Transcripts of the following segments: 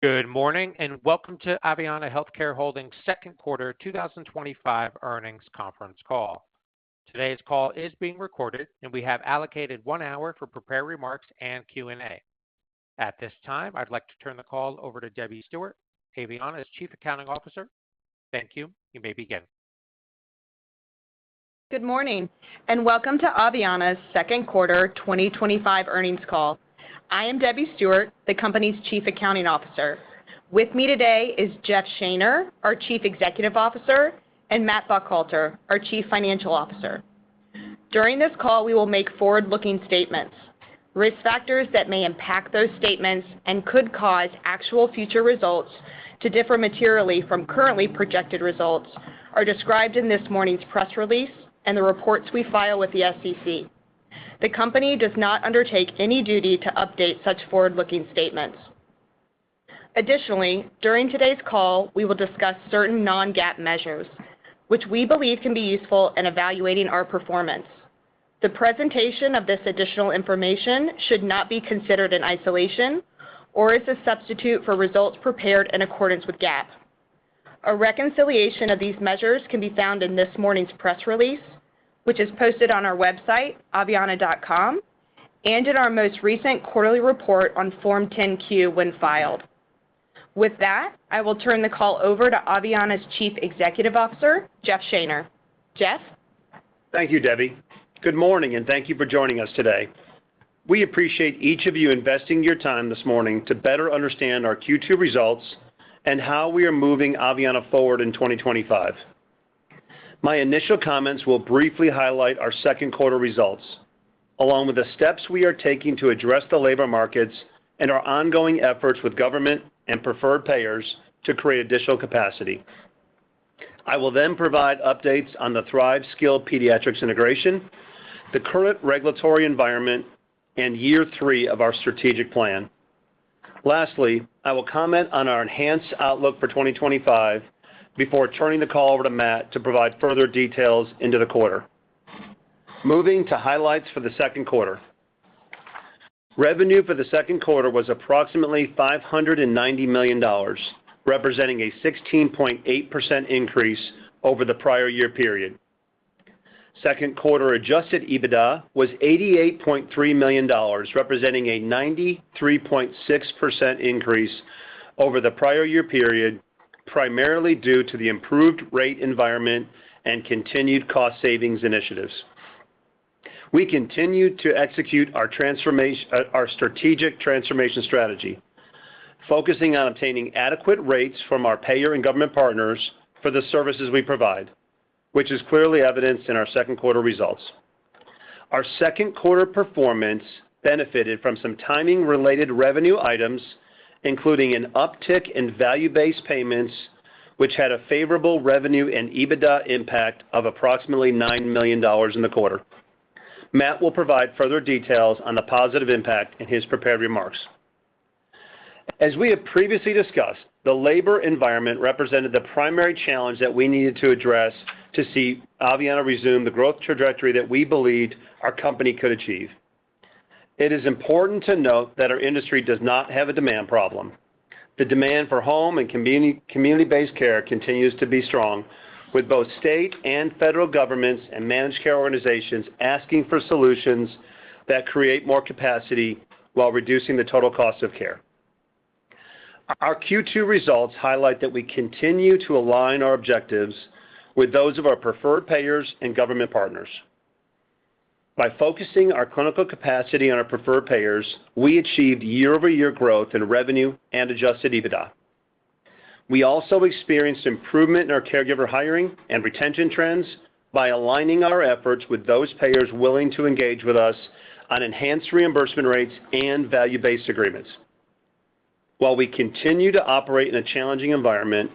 Good morning, and welcome to Aveanna Healthcare Holdings' second quarter 2025 earnings conference call. Today's call is being recorded, and we have allocated 1 hour for prepared remarks and Q&A. At this time, I'd like to turn the call over to Debbie Stewart, Aveanna's Chief Accounting Officer. Thank you. You may begin. Good morning, and welcome to Aveanna's second quarter 2025 earnings call. I am Debbie Stewart, the company's Chief Accounting Officer. With me today is Jeff Shaner, our Chief Executive Officer, and Matt Buckhalter, our Chief Financial Officer. During this call, we will make forward-looking statements. Risk factors that may impact those statements and could cause actual future results to differ materially from currently projected results are described in this morning's press release and the reports we file with the SEC. The company does not undertake any duty to update such forward-looking statements. Additionally, during today's call, we will discuss certain non-GAAP measures, which we believe can be useful in evaluating our performance. The presentation of this additional information should not be considered in isolation or as a substitute for results prepared in accordance with GAAP. A reconciliation of these measures can be found in this morning's press release, which is posted on our website, aveanna.com, and in our most recent quarterly report on Form 10-Q when filed. With that, I will turn the call over to Aveanna's Chief Executive Officer, Jeff Shaner. Jeff? Thank you, Debbie. Good morning, and thank you for joining us today. We appreciate each of you investing your time this morning to better understand our Q2 results and how we are moving Aveanna forward in 2025. My initial comments will briefly highlight our second quarter results, along with the steps we are taking to address the labor markets and our ongoing efforts with government and preferred payers to create additional capacity. I will then provide updates on the Thrive Skilled Pediatrics integration, the current regulatory environment, and year 3 of our strategic plan. Lastly, I will comment on our enhanced outlook for 2025 before turning the call over to Matt to provide further details into the quarter. Moving to highlights for the second quarter. Revenue for the second quarter was approximately $590 million, representing a 16.8% increase over the prior year period. Second quarter adjusted EBITDA was $88.3 million, representing a 93.6% increase over the prior year period, primarily due to the improved rate environment and continued cost savings initiatives. We continue to execute our strategic transformation strategy, focusing on obtaining adequate rates from our payer and government partners for the services we provide, which is clearly evidenced in our second quarter results. Our second quarter performance benefited from some timing-related revenue items, including an uptick in value-based payments, which had a favorable revenue and EBITDA impact of approximately $9 million in the quarter. Matt will provide further details on the positive impact in his prepared remarks. As we have previously discussed, the labor environment represented the primary challenge that we needed to address to see Aveanna resume the growth trajectory that we believed our company could achieve. It is important to note that our industry does not have a demand problem. The demand for home and community-based care continues to be strong, with both state and federal governments and managed care organizations asking for solutions that create more capacity while reducing the total cost of care. Our Q2 results highlight that we continue to align our objectives with those of our preferred payers and government partners. By focusing our clinical capacity on our preferred payers, we achieved year-over-year growth in revenue and adjusted EBITDA. We also experienced improvement in our caregiver hiring and retention trends by aligning our efforts with those payers willing to engage with us on enhanced reimbursement rates and value-based agreements. While we continue to operate in a challenging environment,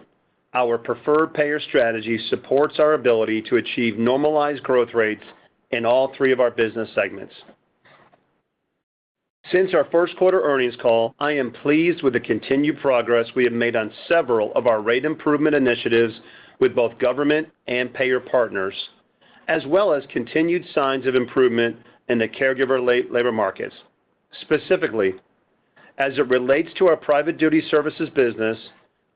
our preferred payer strategy supports our ability to achieve normalized growth rates in all 3 of our business segments. Since our first quarter earnings call, I am pleased with the continued progress we have made on several of our rate improvement initiatives with both government and payer partners, as well as continued signs of improvement in the caregiver labor markets. Specifically, As it relates to our private duty services business,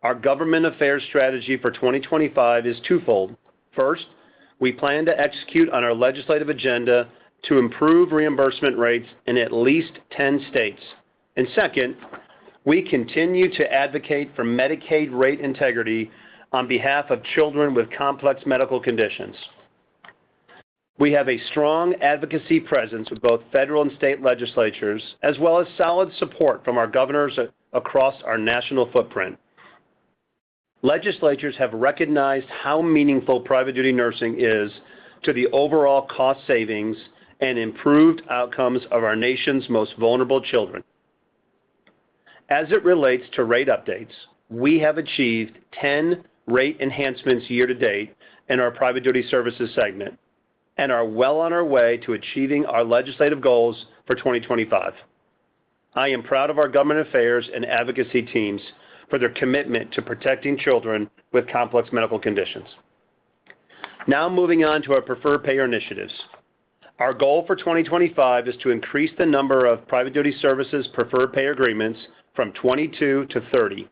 our government affairs strategy for 2025 is twofold. First, we plan to execute on our legislative agenda to improve reimbursement rates in at least 10 states. And second, we continue to advocate for Medicaid rate integrity on behalf of children with complex medical conditions. We have a strong advocacy presence with both federal and state legislatures, as well as solid support from our governors across our national footprint. Legislatures have recognized how meaningful private duty nursing is to the overall cost savings and improved outcomes of our nation's most vulnerable children. As it relates to rate updates, we have achieved 10 rate enhancements year to date in our private duty services segment and are well on our way to achieving our legislative goals for 2025. I am proud of our government affairs and advocacy teams for their commitment to protecting children with complex medical conditions. Now moving on to our preferred payer initiatives. Our goal for 2025 is to increase the number of private duty services preferred payer agreements from 22 to 30.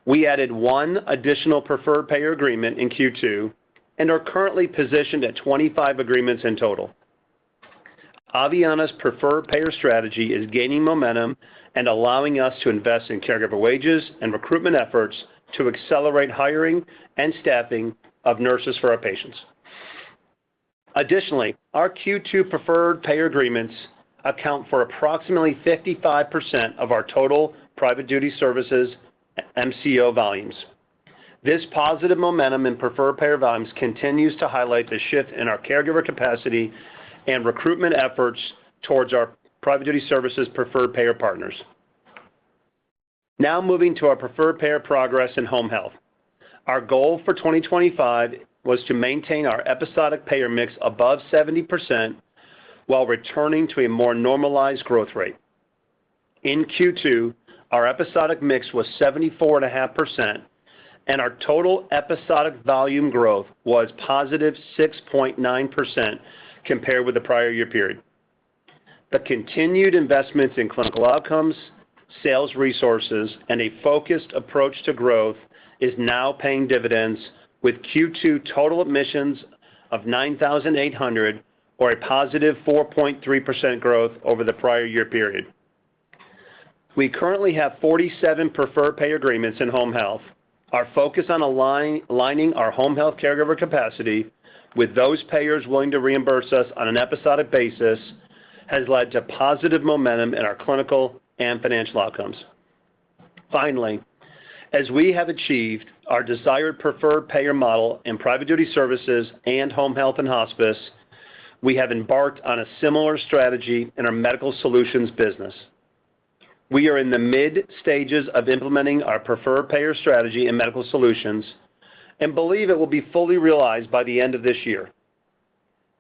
We added one additional preferred payer agreement in Q2 and are currently positioned at 25 agreements in total. Aveanna's preferred payer strategy is gaining momentum and allowing us to invest in caregiver wages and recruitment efforts to accelerate hiring and staffing of nurses for our patients. Additionally, our Q2 preferred payer agreements account for approximately 55% of our total private duty services MCO volumes. This positive momentum in preferred payer volumes continues to highlight the shift in our caregiver capacity and recruitment efforts towards our private duty services preferred payer partners. Now moving to our preferred payer progress in home health. Our goal for 2025 was to maintain our episodic payer mix above 70% while returning to a more normalized growth rate. In Q2, our episodic mix was 74.5%, and our total episodic volume growth was positive 6.9% compared with the prior year period. The continued investments in clinical outcomes, sales resources, and a focused approach to growth is now paying dividends with Q2 total admissions of 9,800 or a positive 4.3% growth over the prior year period. We currently have 47 preferred payer agreements in home health. Our focus on aligning our home health caregiver capacity with those payers willing to reimburse us on an episodic basis has led to positive momentum in our clinical and financial outcomes. Finally, as we have achieved our desired preferred payer model in private duty services and home health and hospice, we have embarked on a similar strategy in our medical solutions business. We are in the mid stages of implementing our preferred payer strategy in medical solutions and believe it will be fully realized by the end of this year.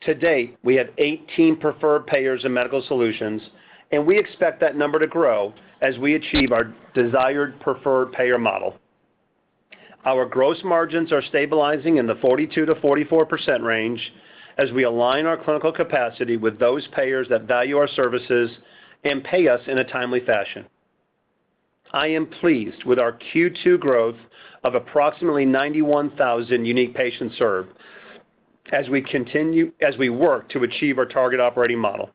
To date, we have 18 preferred payers in medical solutions, and we expect that number to grow as we achieve our desired preferred payer model. Our gross margins are stabilizing in the 42 to 44% range as we align our clinical capacity with those payers that value our services and pay us in a timely fashion. I am pleased with our Q2 growth of approximately 91,000 unique patients served as we work to achieve our target operating model.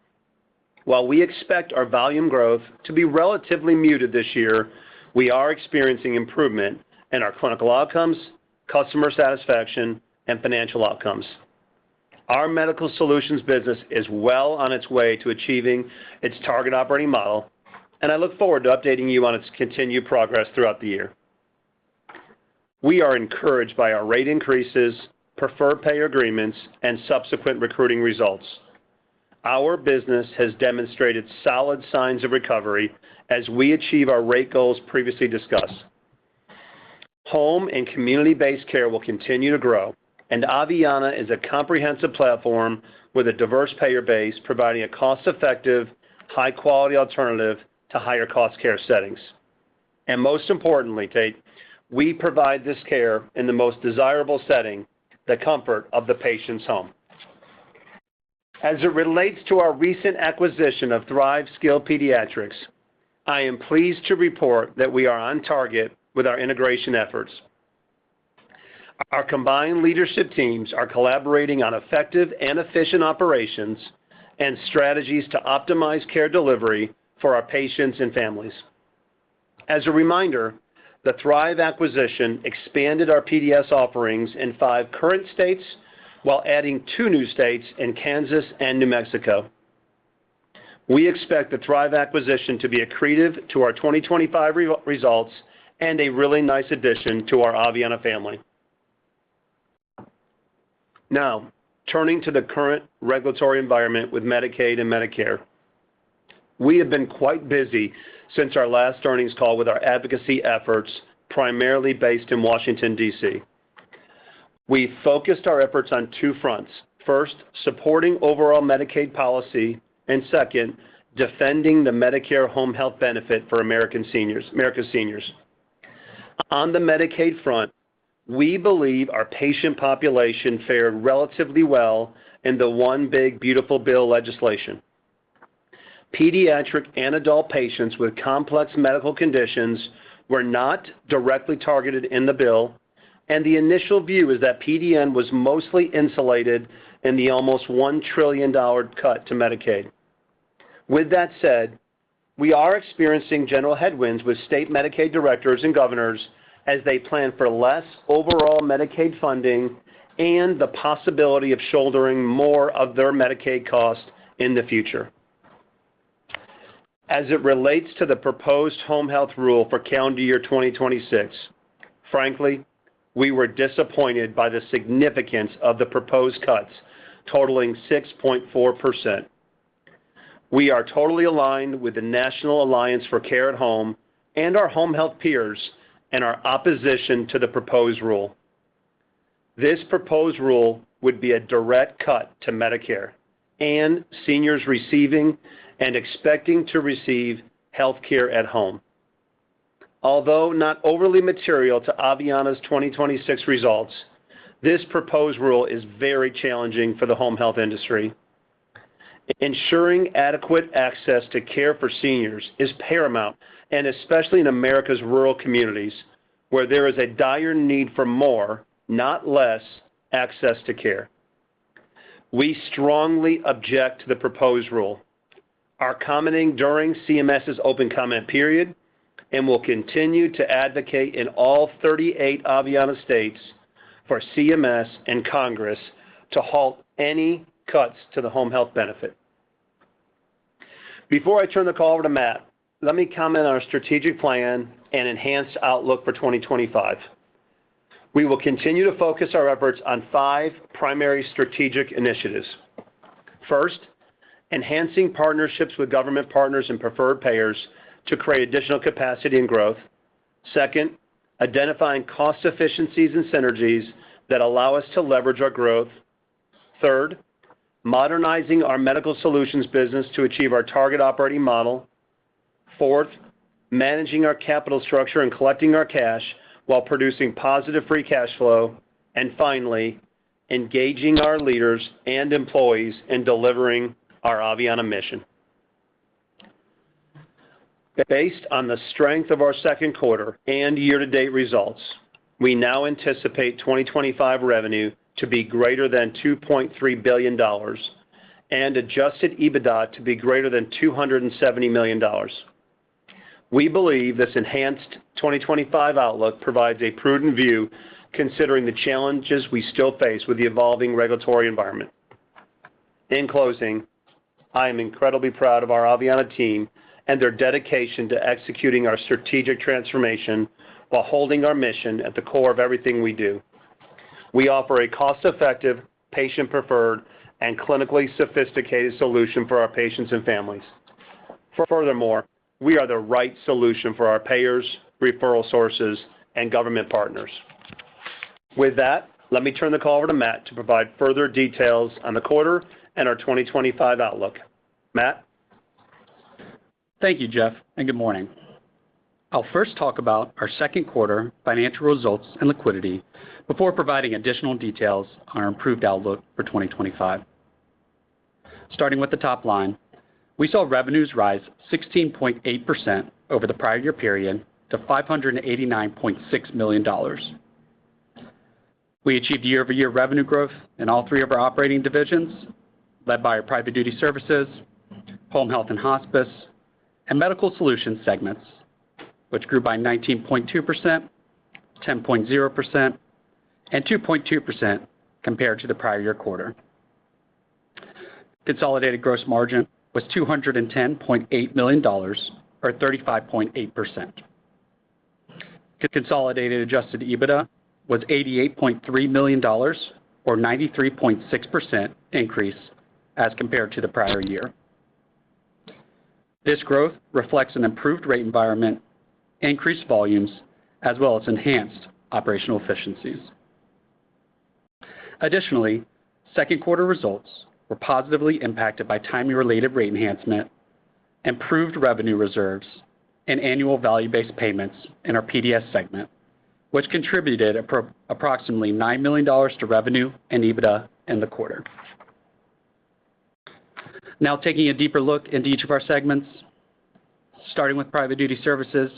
While we expect our volume growth to be relatively muted this year, we are experiencing improvement in our clinical outcomes, customer satisfaction, and financial outcomes. Our medical solutions business is well on its way to achieving its target operating model, and I look forward to updating you on its continued progress throughout the year. We are encouraged by our rate increases, preferred payer agreements, and subsequent recruiting results. Our business has demonstrated solid signs of recovery as we achieve our rate goals previously discussed. Home and community-based care will continue to grow, and Aveanna is a comprehensive platform with a diverse payer base, providing a cost-effective, high-quality alternative to higher-cost care settings. And most importantly, Tate, we provide this care in the most desirable setting, the comfort of the patient's home. As it relates to our recent acquisition of Thrive Skilled Pediatrics, I am pleased to report that we are on target with our integration efforts. Our combined leadership teams are collaborating on effective and efficient operations and strategies to optimize care delivery for our patients and families. As a reminder, the Thrive acquisition expanded our PDS offerings in 5 current states while adding 2 new states in Kansas and New Mexico. We expect the Thrive acquisition to be accretive to our 2025 results and a really nice addition to our Aveanna family. Now, turning to the current regulatory environment with Medicaid and Medicare. We have been quite busy since our last earnings call with our advocacy efforts, primarily based in Washington, D.C. We focused our efforts on 2 fronts. First, supporting overall Medicaid policy, and second, defending the Medicare home health benefit for America's seniors. On the Medicaid front, we believe our patient population fared relatively well in the One Big Beautiful Bill legislation. Pediatric and adult patients with complex medical conditions were not directly targeted in the bill, and the initial view is that PDN was mostly insulated in the almost $1 trillion cut to Medicaid. With that said, we are experiencing general headwinds with state Medicaid directors and governors as they plan for less overall Medicaid funding and the possibility of shouldering more of their Medicaid costs in the future. As it relates to the proposed home health rule for calendar year 2026, frankly, we were disappointed by the significance of the proposed cuts, totaling 6.4%. We are totally aligned with the National Alliance for Care at Home and our home health peers in our opposition to the proposed rule. This proposed rule would be a direct cut to Medicare and seniors receiving and expecting to receive health care at home. Although not overly material to Aveanna's 2026 results, this proposed rule is very challenging for the home health industry. Ensuring adequate access to care for seniors is paramount, and especially in America's rural communities, where there is a dire need for more, not less, access to care. We strongly object to the proposed rule, are commenting during CMS's open comment period, and will continue to advocate in all 38 Aveanna states for CMS and Congress to halt any cuts to the home health benefit. Before I turn the call over to Matt, let me comment on our strategic plan and enhanced outlook for 2025. We will continue to focus our efforts on 5 primary strategic initiatives. First, enhancing partnerships with government partners and preferred payers to create additional capacity and growth. Second, identifying cost efficiencies and synergies that allow us to leverage our growth. Third, modernizing our medical solutions business to achieve our target operating model. Fourth, managing our capital structure and collecting our cash while producing positive free cash flow. And finally, engaging our leaders and employees in delivering our Aveanna mission. Based on the strength of our second quarter and year-to-date results, we now anticipate 2025 revenue to be greater than $2.3 billion and adjusted EBITDA to be greater than $270 million. We believe this enhanced 2025 outlook provides a prudent view considering the challenges we still face with the evolving regulatory environment. In closing, I am incredibly proud of our Aveanna team and their dedication to executing our strategic transformation while holding our mission at the core of everything we do. We offer a cost-effective, patient-preferred, and clinically sophisticated solution for our patients and families. Furthermore, we are the right solution for our payers, referral sources, and government partners. With that, let me turn the call over to Matt to provide further details on the quarter and our 2025 outlook. Matt? Thank you, Jeff, and good morning. I'll first talk about our second quarter financial results and liquidity before providing additional details on our improved outlook for 2025. Starting with the top line, we saw revenues rise 16.8% over the prior year period to $589.6 million. We achieved year-over-year revenue growth in all three of our operating divisions, led by our Private Duty Services, Home Health and Hospice, and Medical Solutions segments, which grew by 19.2%, 10.0%, and 2.2% compared to the prior year quarter. Consolidated gross margin was $210.8 million, or 35.8%. Consolidated adjusted EBITDA was $88.3 million, or 93.6% increase as compared to the prior year. This growth reflects an improved rate environment, increased volumes, as well as enhanced operational efficiencies. Additionally, second quarter results were positively impacted by timing-related rate enhancement, improved revenue reserves, and annual value-based payments in our PDS segment, which contributed approximately $9 million to revenue and EBITDA in the quarter. Now taking a deeper look into each of our segments, starting with Private Duty Services,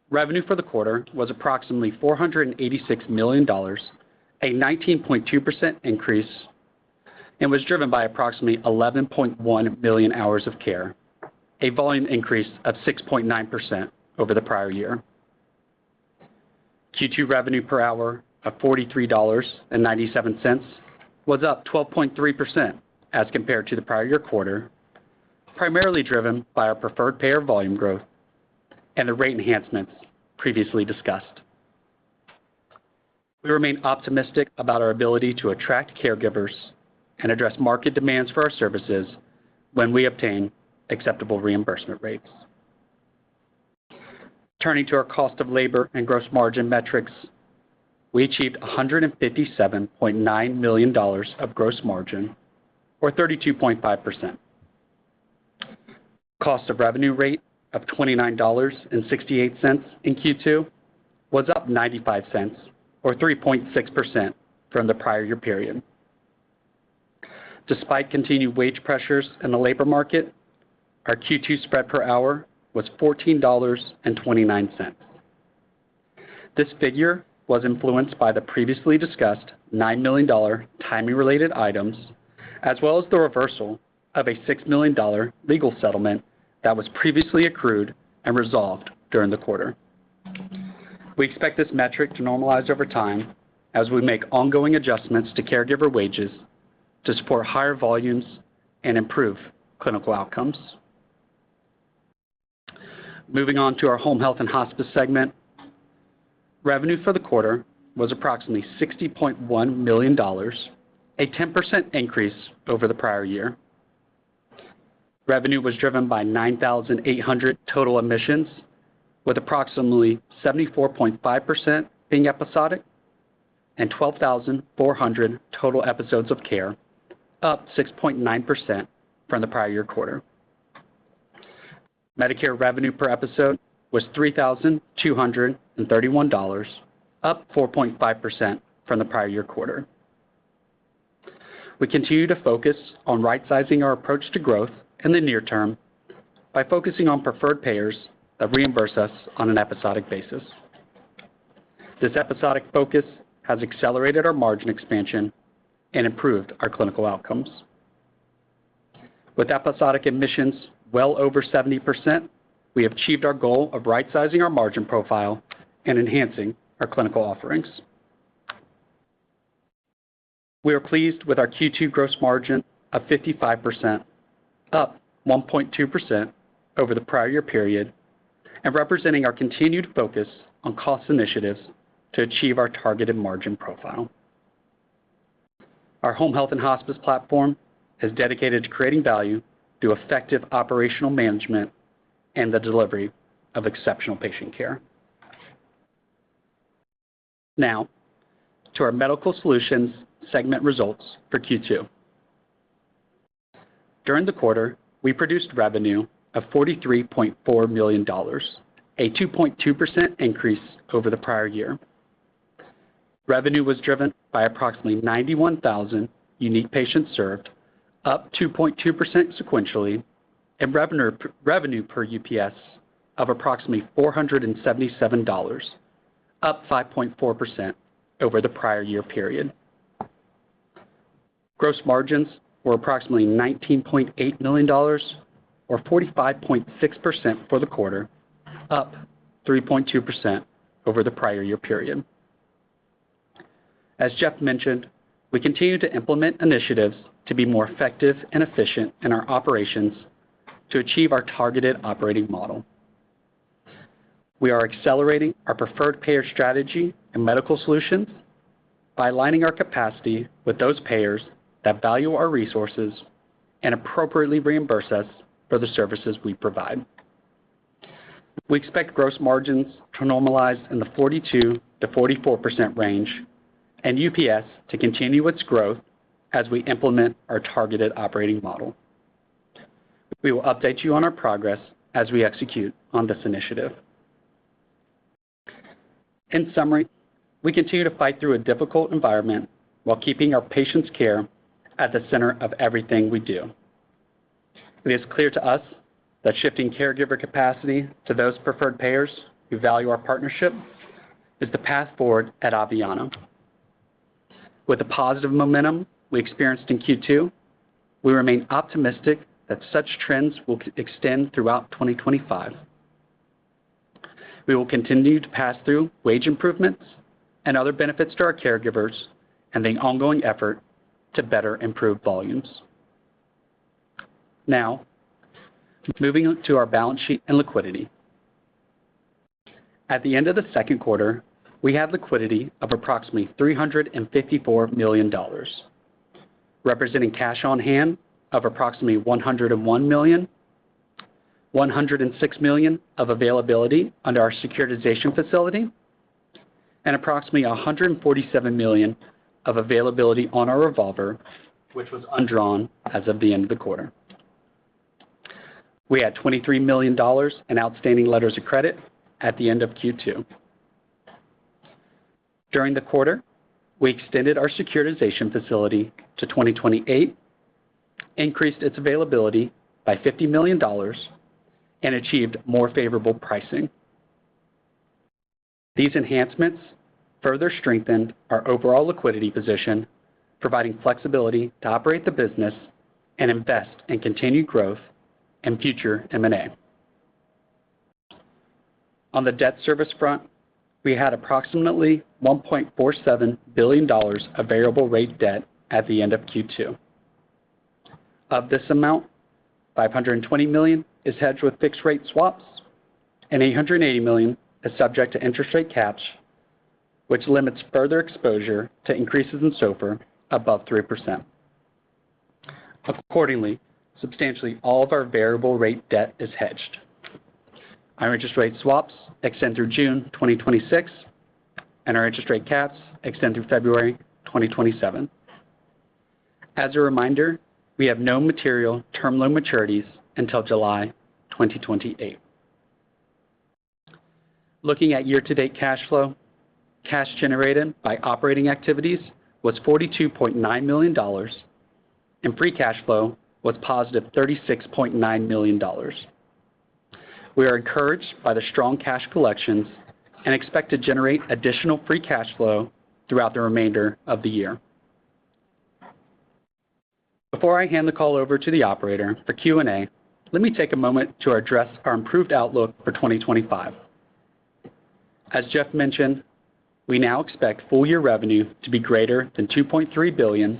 revenue for the quarter was approximately $486 million, a 19.2% increase, and was driven by approximately 11.1 million hours of care, a volume increase of 6.9% over the prior year. Q2 revenue per hour of $43.97 was up 12.3% as compared to the prior year quarter, primarily driven by our preferred payer volume growth and the rate enhancements previously discussed. We remain optimistic about our ability to attract caregivers and address market demands for our services when we obtain acceptable reimbursement rates. Turning to our cost of labor and gross margin metrics, we achieved $157.9 million of gross margin, or 32.5%. Cost of revenue rate of $29.68 in Q2 was up 95 cents, or 3.6% from the prior year period. Despite continued wage pressures in the labor market, our Q2 spread per hour was $14.29. This figure was influenced by the previously discussed $9 million timing-related items, as well as the reversal of a $6 million legal settlement that was previously accrued and resolved during the quarter. We expect this metric to normalize over time as we make ongoing adjustments to caregiver wages to support higher volumes and improve clinical outcomes. Moving on to our Home Health and Hospice segment, revenue for the quarter was approximately $60.1 million, a 10% increase over the prior year. Revenue was driven by 9,800 total admissions, with approximately 74.5% being episodic, and 12,400 total episodes of care, up 6.9% from the prior year quarter. Medicare revenue per episode was $3,231, up 4.5% from the prior year quarter. We continue to focus on right-sizing our approach to growth in the near term by focusing on preferred payers that reimburse us on an episodic basis. This episodic focus has accelerated our margin expansion and improved our clinical outcomes. With episodic admissions well over 70%, we have achieved our goal of right-sizing our margin profile and enhancing our clinical offerings. We are pleased with our Q2 gross margin of 55%, up 1.2% over the prior year period, and representing our continued focus on cost initiatives to achieve our targeted margin profile. Our Home Health and Hospice platform is dedicated to creating value through effective operational management and the delivery of exceptional patient care. Now, to our Medical Solutions segment results for Q2. During the quarter, we produced revenue of $43.4 million, a 2.2% increase over the prior year. Revenue was driven by approximately 91,000 unique patients served, up 2.2% sequentially, and revenue per UPS of approximately $477, up 5.4% over the prior year period. Gross margins were approximately $19.8 million, or 45.6% for the quarter, up 3.2% over the prior year period. As Jeff mentioned, we continue to implement initiatives to be more effective and efficient in our operations to achieve our targeted operating model. We are accelerating our preferred payer strategy in medical solutions by aligning our capacity with those payers that value our resources and appropriately reimburse us for the services we provide. We expect gross margins to normalize in the 42 to 44% range and UPS to continue its growth as we implement our targeted operating model. We will update you on our progress as we execute on this initiative. In summary, we continue to fight through a difficult environment while keeping our patients' care at the center of everything we do. It is clear to us that shifting caregiver capacity to those preferred payers who value our partnership is the path forward at Aveanna. With the positive momentum we experienced in Q2, we remain optimistic that such trends will extend throughout 2025. We will continue to pass through wage improvements and other benefits to our caregivers and the ongoing effort to better improve volumes. Now, moving to our balance sheet and liquidity. At the end of the second quarter, we had liquidity of approximately $354 million, representing cash on hand of approximately $101 million, $106 million of availability under our securitization facility, and approximately $147 million of availability on our revolver, which was undrawn as of the end of the quarter. We had $23 million in outstanding letters of credit at the end of Q2. During the quarter, we extended our securitization facility to 2028, increased its availability by $50 million, and achieved more favorable pricing. These enhancements further strengthened our overall liquidity position, providing flexibility to operate the business and invest in continued growth and future M&A. On the debt service front, we had approximately $1.47 billion of variable rate debt at the end of Q2. Of this amount, $520 million is hedged with fixed rate swaps, and $880 million is subject to interest rate caps, which limits further exposure to increases in SOFR above 3%. Accordingly, substantially all of our variable rate debt is hedged. Our interest rate swaps extend through June 2026, and our interest rate caps extend through February 2027. As a reminder, we have no material term loan maturities until July 2028. Looking at year-to-date cash flow, cash generated by operating activities was $42.9 million, and free cash flow was positive $36.9 million. We are encouraged by the strong cash collections and expect to generate additional free cash flow throughout the remainder of the year. Before I hand the call over to the operator for Q&A, let me take a moment to address our improved outlook for 2025. As Jeff mentioned, we now expect full-year revenue to be greater than $2.3 billion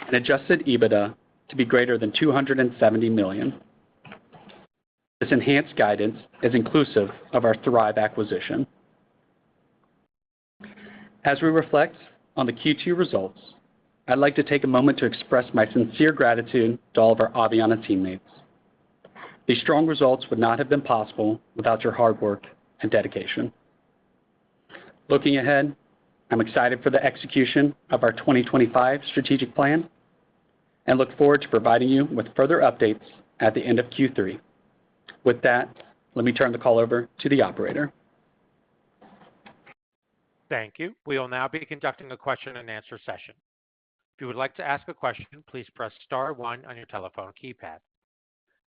and adjusted EBITDA to be greater than $270 million. This enhanced guidance is inclusive of our Thrive acquisition. As we reflect on the Q2 results, I'd like to take a moment to express my sincere gratitude to all of our Aveanna teammates. These strong results would not have been possible without your hard work and dedication. Looking ahead, I'm excited for the execution of our 2025 strategic plan and look forward to providing you with further updates at the end of Q3. With that, let me turn the call over to the operator. Thank you. We will now be conducting a question and answer session. If you would like to ask a question, please press star one on your telephone keypad.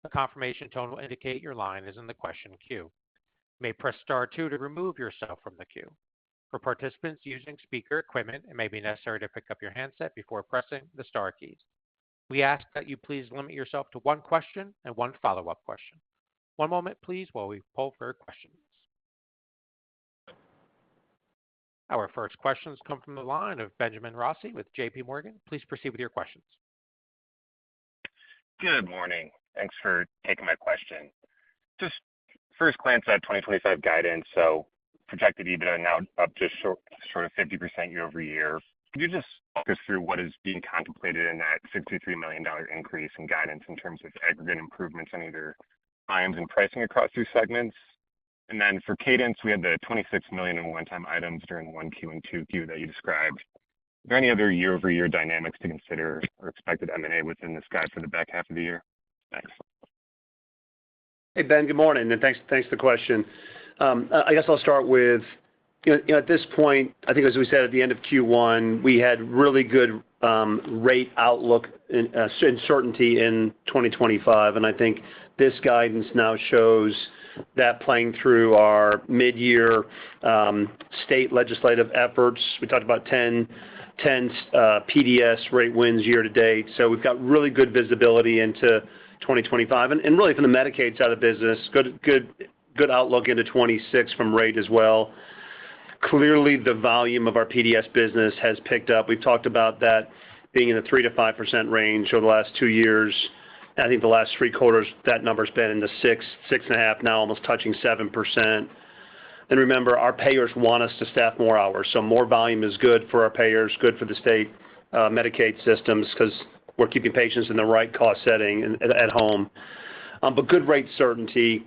A confirmation tone will indicate your line is in the question queue. You may press star 2 to remove yourself from the queue. For participants using speaker equipment, it may be necessary to pick up your handset before pressing the star keys. We ask that you please limit yourself to one question and one follow-up question. One moment, please, while we poll for questions. Our first questions come from the line of Benjamin Rossi with J.P. Morgan. Please proceed with your questions. Good morning. Thanks for taking my question. Just first glance at 2025 guidance, so projected EBITDA now up just short of 50% year over year. Could you just walk us through what is being contemplated in that $63 million increase in guidance in terms of aggregate improvements on either volumes and pricing across your segments? And then for cadence, we had the $26 million in one-time items during 1Q and 2Q that you described. Are there any other year-over-year dynamics to consider or expected M&A within this guide for the back half of the year? Thanks. Hey, Ben, good morning, and thanks for the question. I guess I'll start with, at this point, I think as we said at the end of Q1, we had really good rate outlook and certainty in 2025, and I think this guidance now shows that playing through our mid-year state legislative efforts. We talked about 10 PDS rate wins year to date, so we've got really good visibility into 2025, and really from the Medicaid side of the business, good outlook into 26 from rate as well. Clearly, the volume of our PDS business has picked up. We've talked about that being in the 3 to 5% range over the last 2 years. I think the last 3 quarters, that number's been in the 6.5%, now almost touching 7%. And remember, our payers want us to staff more hours, so more volume is good for our payers, good for the state Medicaid systems, because we're keeping patients in the right cost setting at home. But good rate certainty.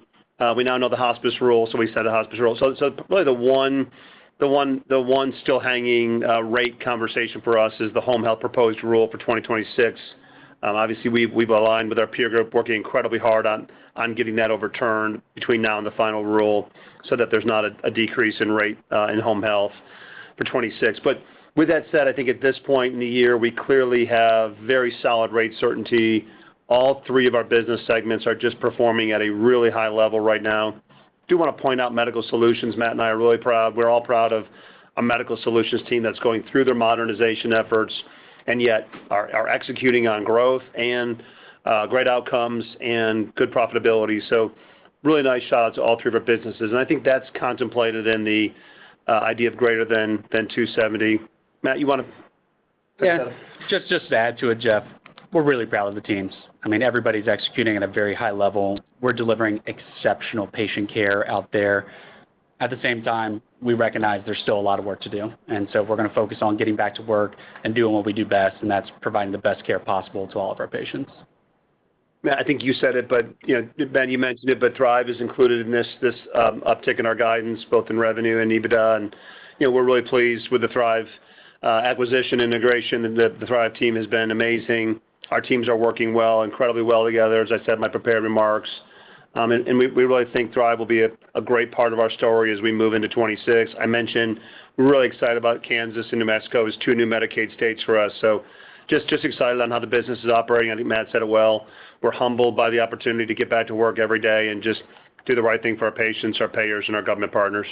We now know the hospice rule, so we set a hospice rule. So really the one still hanging rate conversation for us is the home health proposed rule for 2026. Obviously, we've aligned with our peer group, working incredibly hard on getting that overturned between now and the final rule, so that there's not a decrease in rate in home health for 26. But with that said, I think at this point in the year, we clearly have very solid rate certainty. All 3 of our business segments are just performing at a really high level right now. I do want to point out Medical Solutions. Matt and I are really proud. We're all proud of a Medical Solutions team that's going through their modernization efforts and yet are executing on growth and great outcomes and good profitability. So really nice shout out to all 3 of our businesses. And I think that's contemplated in the idea of greater than 270. Matt, you want to? Yeah, just to add to it, Jeff, we're really proud of the teams. I mean, everybody's executing at a very high level. We're delivering exceptional patient care out there. At the same time, we recognize there's still a lot of work to do, and so we're going to focus on getting back to work and doing what we do best, and that's providing the best care possible to all of our patients. Matt, I think you said it, but Ben, you mentioned it, but Thrive is included in this uptick in our guidance, both in revenue and EBITDA, and we're really pleased with the Thrive acquisition integration. The Thrive team has been amazing. Our teams are working well, incredibly well together, as I said in my prepared remarks. And we really think Thrive will be a great part of our story as we move into 26. I mentioned we're really excited about Kansas and New Mexico as 2 new Medicaid states for us. So just excited on how the business is operating. I think Matt said it well. We're humbled by the opportunity to get back to work every day and just do the right thing for our patients, our payers, and our government partners.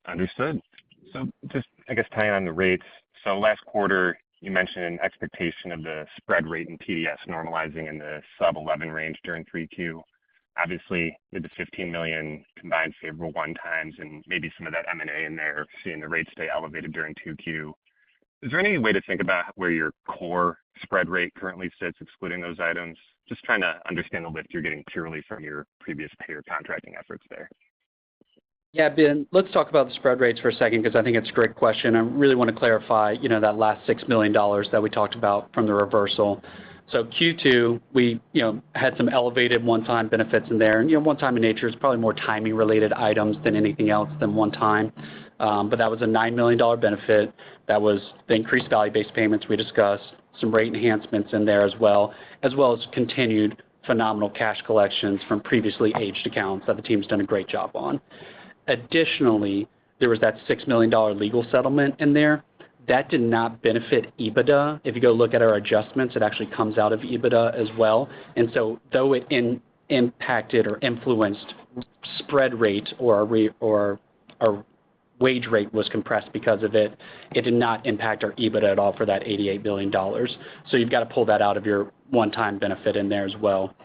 Understood. So just, I guess, tying on the rates. So last quarter, you mentioned an expectation of the spread rate in PDS normalizing in the sub-11 range during 3Q. Obviously, with the $15 million combined favorable one-times and maybe some of that M&A in there, seeing the rates stay elevated during 2Q. Is there any way to think about where your core spread rate currently sits, excluding those items? Just trying to understand the lift you're getting purely from your previous payer contracting efforts there. Yeah, Ben, let's talk about the spread rates for a second, because I think it's a great question. I really want to clarify, that last $6 million that we talked about from the reversal. So Q2, we, had some elevated one-time benefits in there. And, one-time in nature is probably more timing-related items than anything else than one-time. But that was a $9 million benefit. That was the increased value-based payments we discussed, some rate enhancements in there as well as continued phenomenal cash collections from previously aged accounts that the team's done a great job on. Additionally, there was that $6 million legal settlement in there that did not benefit EBITDA. If you go look at our adjustments, it actually comes out of EBITDA as well. And so though it impacted or influenced spread rate or our wage rate was compressed because of it, it did not impact our EBITDA at all for that $88 billion. So you've got to pull that out of your one-time benefit in there as well.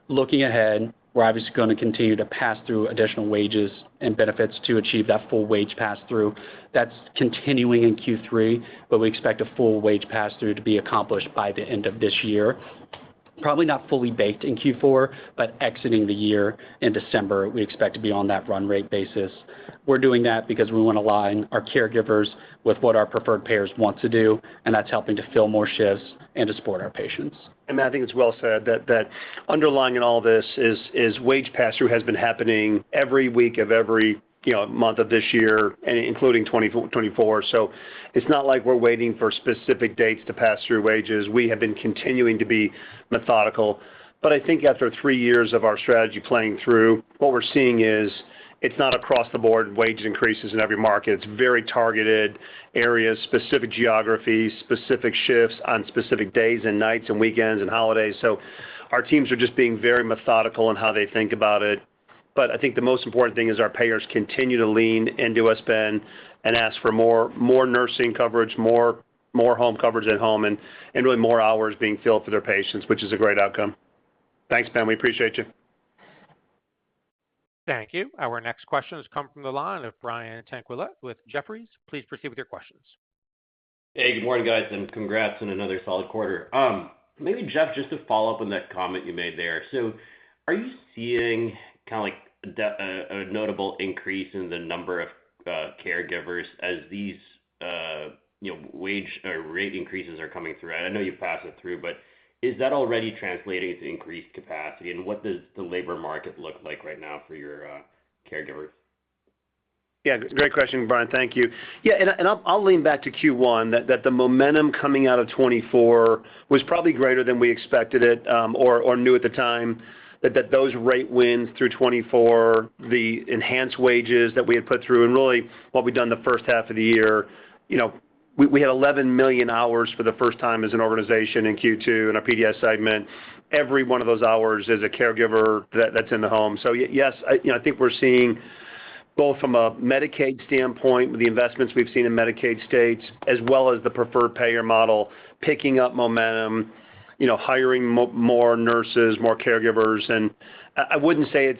Looking ahead, we're obviously going to continue to pass through additional wages and benefits to achieve that full wage pass-through. That's continuing in Q3, but we expect a full wage pass-through to be accomplished by the end of this year. Probably not fully baked in Q4, but exiting the year in December, we expect to be on that run rate basis. We're doing that because we want to align our caregivers with what our preferred payers want to do, and that's helping to fill more shifts and to support our patients. And I think it's well said that underlying in all this is wage pass-through has been happening every week of every month of this year, and including 2024. So it's not like we're waiting for specific dates to pass through wages. We have been continuing to be methodical. But I think after 3 years of our strategy playing through, what we're seeing is it's not across the board wage increases in every market. It's very targeted areas, specific geographies, specific shifts on specific days and nights and weekends and holidays. So our teams are just being very methodical in how they think about it. But I think the most important thing is our payers continue to lean into us, Ben, and ask for more nursing coverage, more home coverage at home, and really more hours being filled for their patients, which is a great outcome. Thanks, Ben. We appreciate you. Thank you. Our next question has come from the line of Brian Tanquilut with Jefferies. Please proceed with your questions. Hey, good morning, guys, and congrats on another solid quarter. Maybe, Jeff, just to follow up on that comment you made there. So are you seeing kind of like a notable increase in the number of caregivers as these wage or rate increases are coming through? I know you pass it through, but is that already translating to increased capacity? And what does the labor market look like right now for your caregivers? Yeah, great question, Brian. Thank you. Yeah, and I'll lean back to Q1 that the momentum coming out of 24 was probably greater than we expected it or knew at the time. That those rate wins through 24, the enhanced wages that we had put through, and really what we've done the first half of the year, we had 11 million hours for the first time as an organization in Q2 in our PDS segment. Every one of those hours is a caregiver that's in the home. So yes, I think we're seeing both from a Medicaid standpoint with the investments we've seen in Medicaid states, as well as the preferred payer model, picking up momentum, hiring more nurses, more caregivers. And I wouldn't say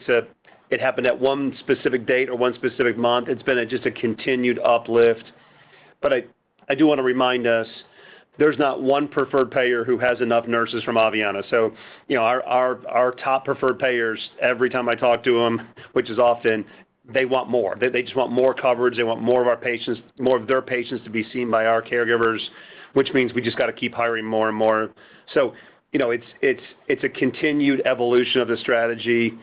it happened at one specific date or one specific month. It's been just a continued uplift. But I do want to remind us, there's not one preferred payer who has enough nurses from Aveanna. So, our top preferred payers, every time I talk to them, which is often, they want more. They just want more coverage. They want more of their patients to be seen by our caregivers, which means we just got to keep hiring more and more. So, it's a continued evolution of the strategy.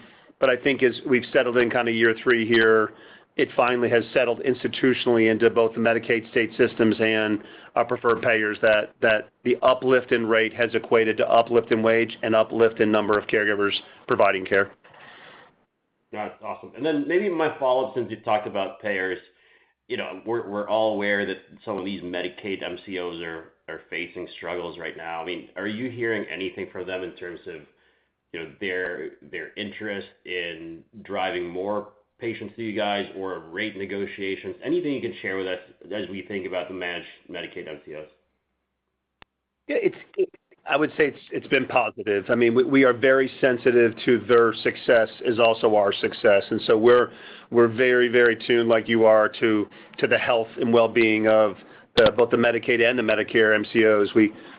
But I think as we've settled in kind of year 3 here, it finally has settled institutionally into both the Medicaid state systems and our preferred payers that the uplift in rate has equated to uplift in wage and uplift in number of caregivers providing care. That's awesome. And then maybe my follow-up, since you talked about payers, we're all aware that some of these Medicaid MCOs are facing struggles right now. I mean, are you hearing anything from them in terms of their interest in driving more patients to you guys or rate negotiations? Anything you can share with us as we think about the managed Medicaid MCOs? Yeah, I would say it's been positive. I mean, we are very sensitive to their success is also our success, and so we're very, very tuned, like you are, to the health and well-being of both the Medicaid and the Medicare MCOs.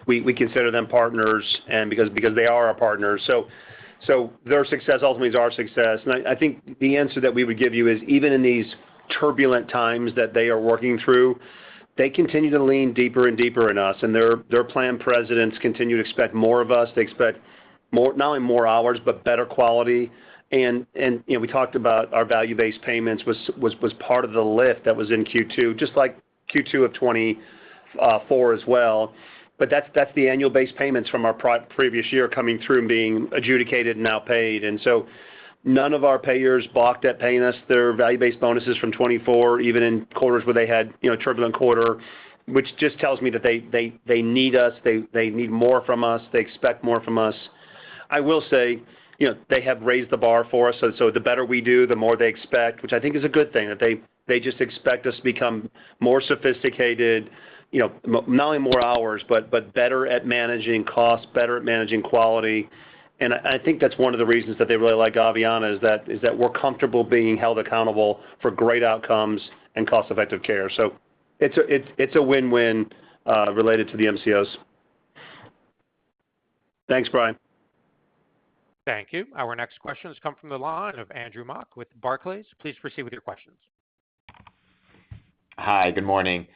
We consider them partners, and because they are our partners. So their success ultimately is our success. And I think the answer that we would give you is, even in these turbulent times that they are working through, they continue to lean deeper and deeper in us, and their plan presidents continue to expect more of us. They expect more, not only more hours, but better quality. And we talked about our value-based payments was part of the lift that was in Q2, just like Q2 of 24 as well. But that's the annual base payments from our previous year coming through and being adjudicated and now paid. And so none of our payers balked at paying us their value-based bonuses from 24, even in quarters where they had turbulent quarter. which just tells me that they need us, they need more from us, they expect more from us. I will say, they have raised the bar for us, so the better we do, the more they expect, which I think is a good thing, that they just expect us to become more sophisticated, not only more hours, but better at managing costs, better at managing quality. And I think that's one of the reasons that they really like Aveanna is that we're comfortable being held accountable for great outcomes and cost-effective care. So it's a win-win related to the MCOs. Thanks, Brian. Thank you. Our next questions come from the line of Andrew Mok with Barclays. Please proceed with your questions. Hi, good morning.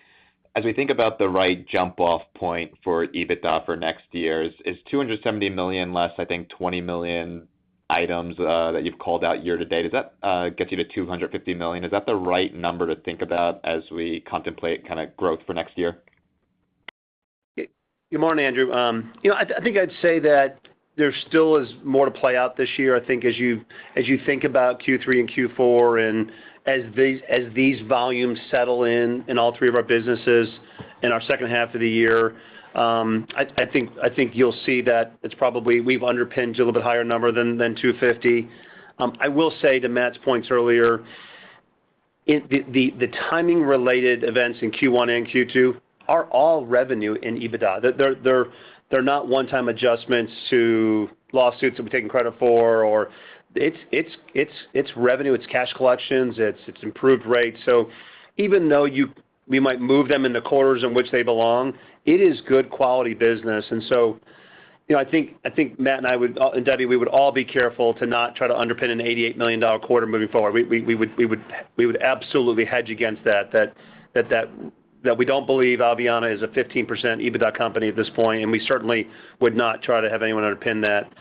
As we think about the right jump-off point for EBITDA for next year, is $270 million less, I think, 20 million items that you've called out year to date? Does that get you to $250 million? Is that the right number to think about as we contemplate kind of growth for next year? Good morning, Andrew. I think I'd say that there still is more to play out this year. I think as you think about Q3 and Q4 and as these volumes settle in all three of our businesses in our second half of the year, I think you'll see that it's probably we've underpinned to a little bit higher number than 250. I will say to Matt's points earlier, the timing related events in Q1 and Q2 are all revenue in EBITDA. They're not one-time adjustments to lawsuits that we're taking credit for, or it's revenue, it's cash collections, it's improved rates. So even though we might move them in the quarters in which they belong, it is good quality business. And so, I think Matt and I and Debbie, we would all be careful to not try to underpin an $88 million quarter moving forward. We would absolutely hedge against that we don't believe Aveanna is a 15% EBITDA company at this point, and we certainly would not try to have anyone underpin that.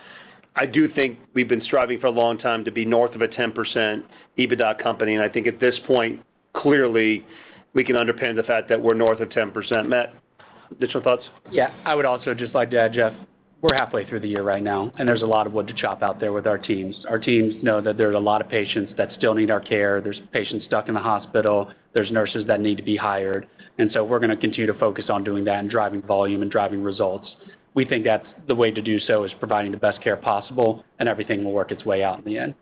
I do think we've been striving for a long time to be north of a 10% EBITDA company, and I think at this point, clearly, we can underpin the fact that we're north of 10%. Matt, additional thoughts? Yeah, I would also just like to add, Jeff, we're halfway through the year right now, and there's a lot of wood to chop out there with our teams. Our teams know that there's a lot of patients that still need our care. There's patients stuck in the hospital. There's nurses that need to be hired. And so we're going to continue to focus on doing that and driving volume and driving results. We think that's the way to do so, is providing the best care possible, and everything will work its way out in the end.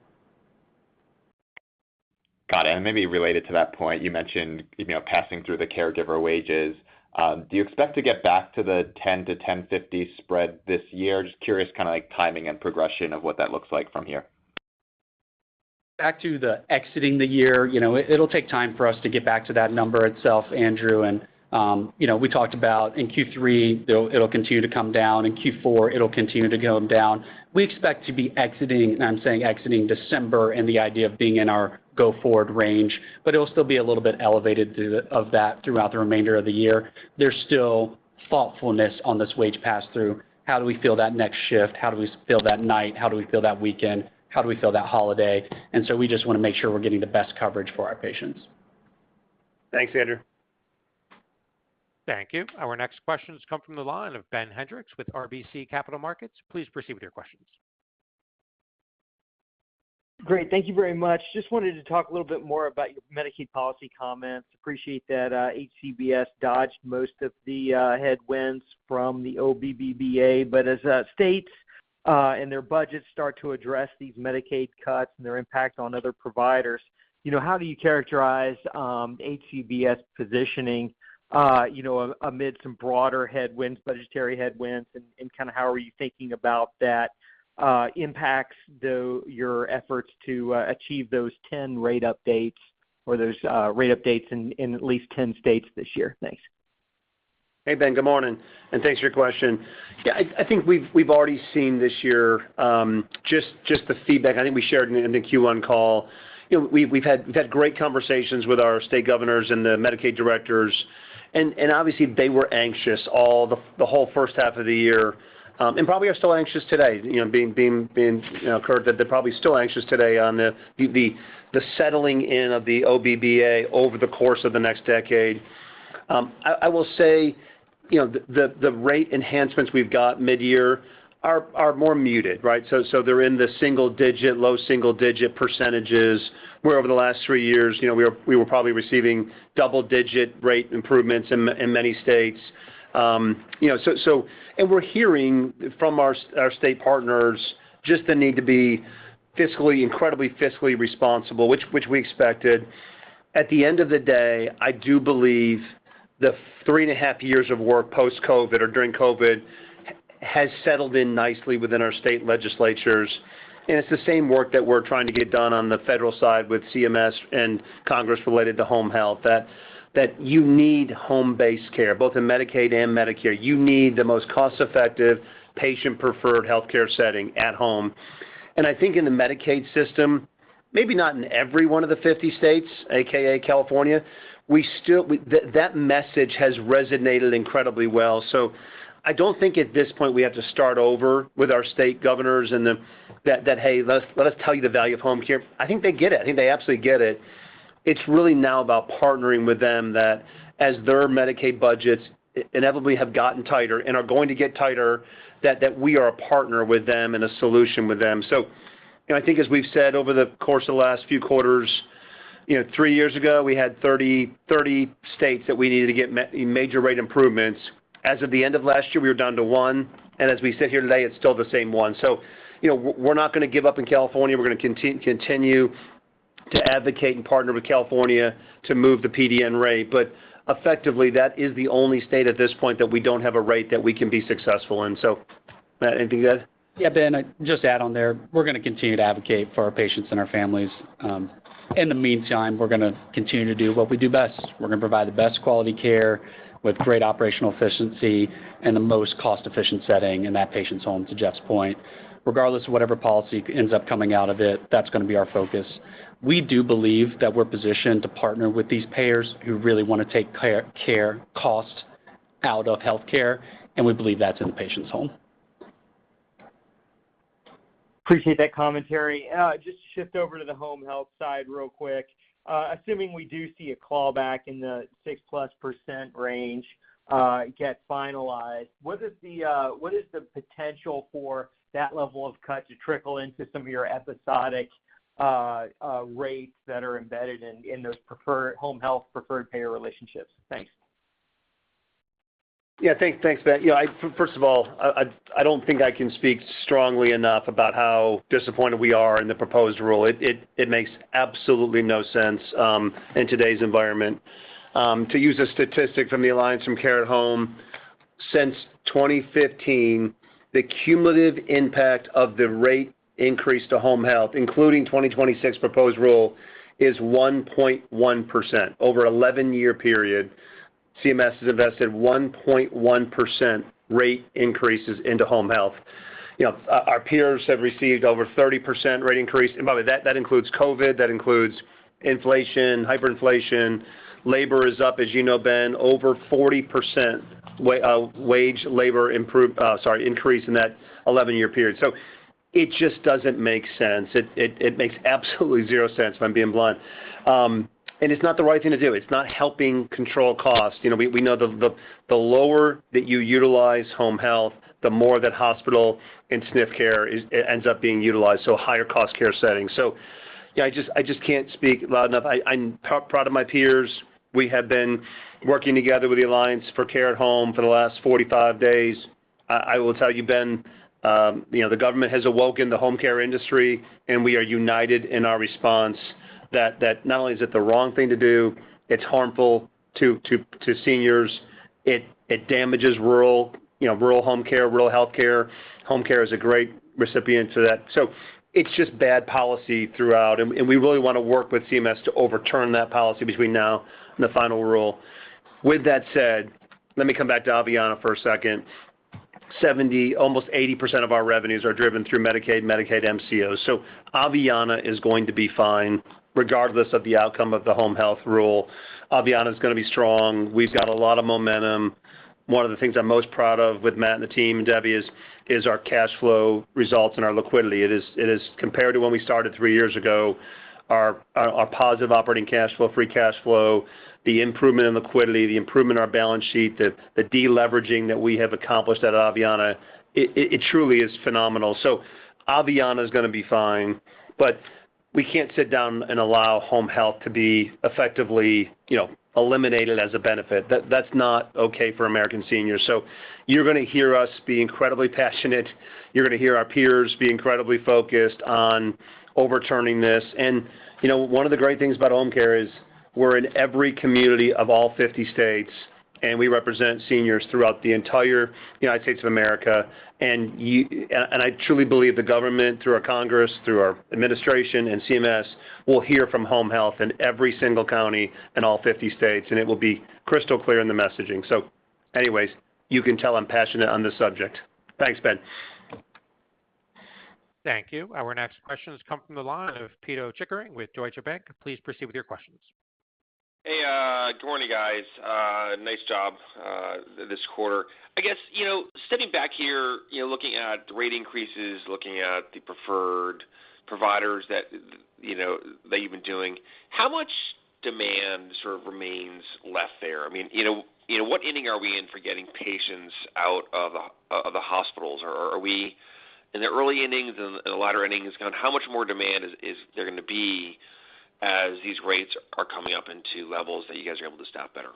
Got it. And maybe related to that point, you mentioned passing through the caregiver wages. Do you expect to get back to the 10 to 1050 spread this year? Just curious, kind of like timing and progression of what that looks like from here. Back to the exiting the year, it'll take time for us to get back to that number itself, Andrew. And, we talked about in Q3, it'll continue to come down. In Q4, it'll continue to go down. We expect to be exiting, and I'm saying exiting December, and the idea of being in our go-forward range, but it'll still be a little bit elevated of that throughout the remainder of the year. There's still thoughtfulness on this wage pass-through. How do we feel that next shift? How do we feel that night? How do we feel that weekend? How do we feel that holiday? And so we just want to make sure we're getting the best coverage for our patients. Thanks, Andrew. Thank you. Our next questions come from the line of Ben Hendricks with RBC Capital Markets. Please proceed with your questions. Great. Thank you very much. Just wanted to talk a little bit more about your Medicaid policy comments. Appreciate that HCBS dodged most of the headwinds from the OBBBA, but as states and their budgets start to address these Medicaid cuts and their impact on other providers, how do you characterize HCBS positioning, amid some broader headwinds, budgetary headwinds, and kind of how are you thinking about that impacts your efforts to achieve those 10 rate updates or those rate updates in at least 10 states this year? Thanks. Hey, Ben, good morning, and thanks for your question. Yeah, I think we've already seen this year just the feedback. I think we shared in the Q1 call. We've had great conversations with our state governors and the Medicaid directors, and obviously they were anxious the whole first half of the year, and probably are still anxious today. Being Kurt, that they're probably still anxious today on the settling in of the OBBA over the course of the next decade. I will say, the rate enhancements we've got mid-year are more muted, right? So they're in the low single digit percentages, where over the last 3 years, we were probably receiving double-digit rate improvements in many states. And we're hearing from our state partners just the need to be incredibly fiscally responsible, which we expected. At the end of the day, I do believe the 3.5 years of work post-COVID or during COVID has settled in nicely within our state legislatures. And it's the same work that we're trying to get done on the federal side with CMS and Congress related to home health, that you need home-based care, both in Medicaid and Medicare. You need the most cost-effective, patient-preferred healthcare setting at home. And I think in the Medicaid system, maybe not in every one of the 50 states, aka California, that message has resonated incredibly well. So I don't think at this point we have to start over with our state governors and that hey, let us tell you the value of home care. I think they get it. I think they absolutely get it. It's really now about partnering with them, that as their Medicaid budgets inevitably have gotten tighter and are going to get tighter, that we are a partner with them and a solution with them. So, I think as we've said over the course of the last few quarters, 3 years ago we had 30 states that we needed to get major rate improvements. As of the end of last year, we were down to 1, and as we sit here today, it's still the same 1. So, we're not going to give up in California. We're going to continue to advocate and partner with California to move the PDN rate. But effectively, that is the only state at this point that we don't have a rate that we can be successful in. So, Matt, anything to add? Yeah, Ben, I just add on there, we're going to continue to advocate for our patients and our families. In the meantime, we're going to continue to do what we do best. We're going to provide the best quality care with great operational efficiency and the most cost-efficient setting in that patient's home, to Jeff's point. Regardless of whatever policy ends up coming out of it, that's going to be our focus. We do believe that we're positioned to partner with these payers who really want to take care cost out of healthcare, and we believe that's in the patient's home. Appreciate that commentary. Just to shift over to the home health side real quick. Assuming we do see a clawback in the 6+% range get finalized, what is the potential for that level of cut to trickle into some of your episodic rates that are embedded in those preferred home health preferred payer relationships? Thanks. Yeah, thanks, Ben. First of all, I don't think I can speak strongly enough about how disappointed we are in the proposed rule. It makes absolutely no sense in today's environment. To use a statistic from the Alliance from Care at Home, since 2015, the cumulative impact of the rate increase to home health, including 2026 proposed rule, is 1.1%. Over an 11-year period, CMS has invested 1.1% rate increases into home health. Our peers have received over 30% rate increase, and by the way, that includes COVID, that includes inflation, hyperinflation. Labor is up, as you know, Ben, over 40% wage labor increase in that 11-year period. So it just doesn't make sense. It makes absolutely zero sense, if I'm being blunt. And it's not the right thing to do. It's not helping control costs. We know the lower that you utilize home health, the more that hospital and SNF care ends up being utilized, so higher cost care settings. So, I just can't speak loud enough. I'm proud of my peers. We have been working together with the Alliance for Care at Home for the last 45 days. I will tell you, Ben, the government has awoken the home care industry, and we are united in our response. That not only is it the wrong thing to do, it's harmful to seniors. It damages rural home care, rural health care. Home care is a great recipient to that. So it's just bad policy throughout, and we really want to work with CMS to overturn that policy between now and the final rule. With that said, let me come back to Aveanna for a second. Almost 80% of our revenues are driven through Medicaid MCOs. So Aveanna is going to be fine, regardless of the outcome of the home health rule. Aveanna is going to be strong. We've got a lot of momentum. One of the things I'm most proud of with Matt and the team and Debbie is our cash flow results and our liquidity. It is compared to when we started 3 years ago, our positive operating cash flow, free cash flow, the improvement in liquidity, the improvement in our balance sheet, the deleveraging that we have accomplished at Aveanna it truly is phenomenal. So Aveanna is going to be fine, but we can't sit down and allow home health to be effectively, eliminated as a benefit. That's not okay for American seniors. So you're going to hear us be incredibly passionate. You're going to hear our peers be incredibly focused on overturning this. And, one of the great things about home care is we're in every community of all 50 states, and we represent seniors throughout the entire United States of America. And I truly believe the government, through our Congress, through our administration and CMS, will hear from home health in every single county in all 50 states, and it will be crystal clear in the messaging. So anyways, you can tell I'm passionate on this subject. Thanks, Ben. Thank you. Our next questions come from the line of Pito Chickering with Deutsche Bank. Please proceed with your questions. Hey, good morning, guys. Nice job this quarter. I guess, stepping back here, looking at the rate increases, looking at the preferred providers that you've been doing, how much demand sort of remains left there? I mean, what inning are we in for getting patients out of the hospitals? Or are we in the early innings and the latter innings? How much more demand is there going to be as these rates are coming up into levels that you guys are able to staff better?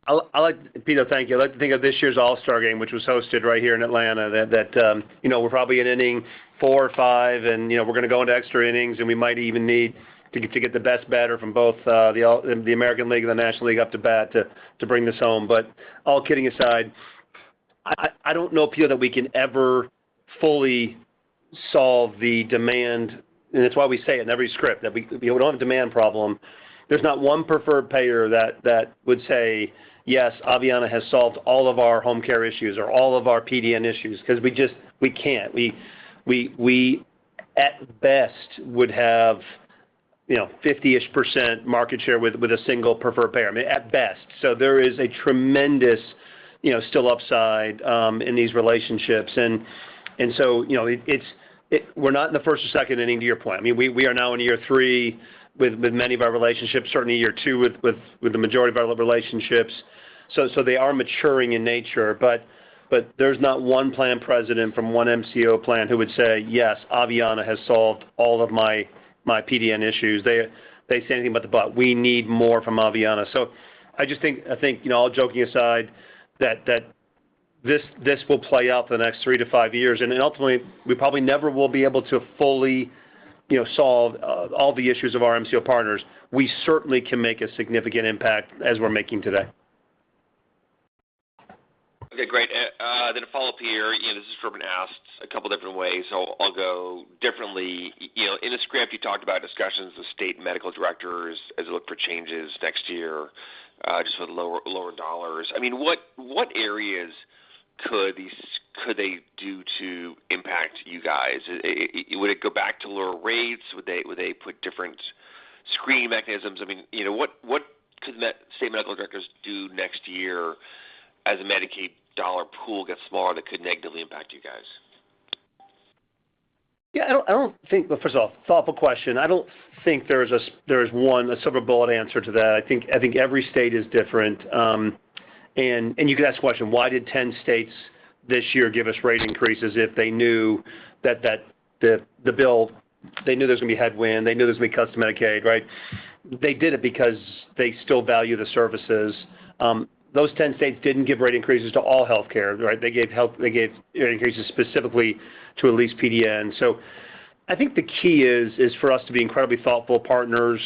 Pito, thank you. I like to think of this year's All-Star Game, which was hosted right here in Atlanta, that we're probably in inning 4 or 5, and, we're going to go into extra innings, and we might even need to get the best batter from both the American League and the National League up to bat to bring this home. But all kidding aside, I don't know, Pito, that we can ever fully solve the demand. And that's why we say it in every script, that we don't have a demand problem. There's not one preferred payer that would say, yes, Aveanna has solved all of our home care issues or all of our PDN issues, because we can't. We at best would have 50-ish% market share with a single preferred payer. I mean, at best. So there is a tremendous still upside in these relationships, and so we're not in the first or second inning, to your point. I mean, we are now in year 3 with many of our relationships, certainly year 2 with the majority of our relationships. So they are maturing in nature, but there's not one plan president from one MCO plan who would say, yes, Aveanna has solved all of my PDN issues. They say anything but the but. We need more from Aveanna. So I think all joking aside, that this will play out for the next 3 to 5 years, and ultimately we probably never will be able to fully solve all the issues of our MCO partners. We certainly can make a significant impact as we're making today. Okay, great. Then a follow-up here. This has sort of been asked a couple different ways, so I'll go differently. In the script, you talked about discussions with state medical directors as they look for changes next year, just with lower dollars. I mean, what areas could they do to impact you guys? Would it go back to lower rates? Would they put different screening mechanisms? I mean, what could state medical directors do next year as a Medicaid dollar pool gets smaller that could negatively impact you guys? Yeah, I don't think. Well, first of all, thoughtful question. I don't think there's a silver bullet answer to that. I think every state is different. And you could ask the question, why did 10 states this year give us rate increases if they knew that the bill, they knew there was going to be headwind, they knew there was going to be custom Medicaid, right? They did it because they still value the services. Those 10 states didn't give rate increases to all healthcare, right? They gave rate increases specifically to at least PDN. So I think the key is for us to be incredibly thoughtful partners